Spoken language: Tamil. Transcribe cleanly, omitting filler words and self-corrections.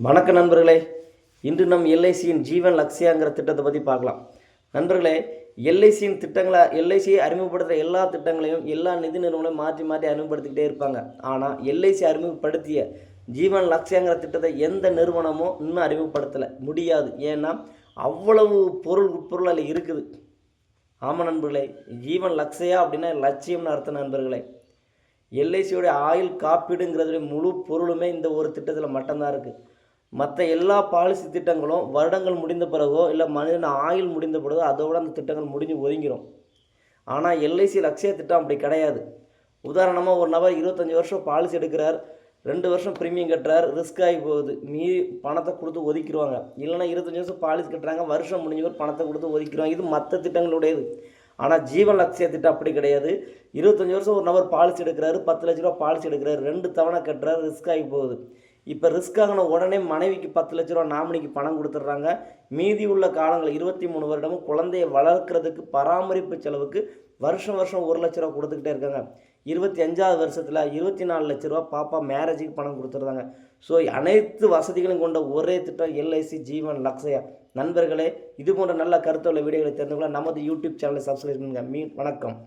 வணக்க நண்பர்களே, இன்று நம் எல்ஐசியின் ஜீவன் லக்ஷயாங்கிற திட்டத்தை பற்றி பார்க்கலாம். நண்பர்களே, எல்ஐசியின் திட்டங்களை எல்ஐசியை அறிமுகப்படுத்துகிற எல்லா திட்டங்களையும் எல்லா நிதி நிறுவனங்களும் மாற்றி மாற்றி அறிமுகப்படுத்திக்கிட்டே இருப்பாங்க. ஆனால் எல்ஐசி அறிமுகப்படுத்திய ஜீவன் லக்ஷயாங்கிற திட்டத்தை எந்த நிறுவனமும் இன்னும் அறிமுகப்படுத்தலை, முடியாது. ஏன்னா அவ்வளவு பொருள் அதில் இருக்குது. ஆமாம் நண்பர்களே, ஜீவன் லக்ஷயா அப்படின்னா லட்சியம்னு அர்த்தம் நண்பர்களே. எல்ஐசியோடைய ஆயுள் காப்பீடுங்கிறதுடைய முழு பொருளுமே இந்த ஒரு திட்டத்தில் மட்டும்தான் இருக்குது. மற்ற எல்லா பாலிசி திட்டங்களும் வருடங்கள் முடிந்த பிறகோ இல்லை மனிதன் ஆயுள் முடிந்த பிறகோ அதோட அந்த திட்டங்கள் முடிஞ்சு ஒதுங்கிடும். ஆனால் எல்ஐசி லக்ஷய திட்டம் அப்படி கிடையாது. உதாரணமாக ஒரு நபர் 25 வருஷம் பாலிசி எடுக்கிறார், 2 வருஷம் ப்ரீமியம் கட்டுறார், ரிஸ்க் ஆகி போகுது, மீறி பணத்தை கொடுத்து ஒதுக்கிடுவாங்க. இல்லைனா 25 வருஷம் பாலிசி கட்டுறாங்க, வருஷம் முடிஞ்சவர் பணத்தை கொடுத்து ஒதுக்கிடுவாங்க. இது மற்ற திட்டங்களுடையது. ஆனால் ஜீவன் லக்ஷய திட்டம் அப்படி கிடையாது. 25 வருஷம் ஒரு நபர் பாலிசி எடுக்கிறாரு, 10 லட்ச ரூபா பாலிசி எடுக்கிறாரு, 2 தவணை கட்டுறாரு, ரிஸ்க் ஆகி போகுது. இப்போ ரிஸ்க் ஆகின உடனே மனைவிக்கு 10 லட்ச ரூபா நாமினிக்கு பணம் கொடுத்துட்றாங்க. மீதி உள்ள காலங்கள் 23 வருடமும் குழந்தையை வளர்க்குறதுக்கு பராமரிப்பு செலவுக்கு வருஷம் 1 லட்ச ரூபா கொடுத்துக்கிட்டே இருக்காங்க. 25வது வருஷத்தில் 24 லட்ச ரூபா பாப்பா மேரேஜுக்கு பணம் கொடுத்துட்றாங்க. ஸோ அனைத்து வசதிகளும் கொண்ட ஒரே திட்டம் எல்ஐசி ஜீவன் லக்ஷயா. நண்பர்களே, இது போன்ற நல்ல கருத்துள்ள வீடியோகளை தெரிந்து கொள்ள நமது யூடியூப் சேனலை சப்ஸ்கிரைப் பண்ணுங்கள். வணக்கம்.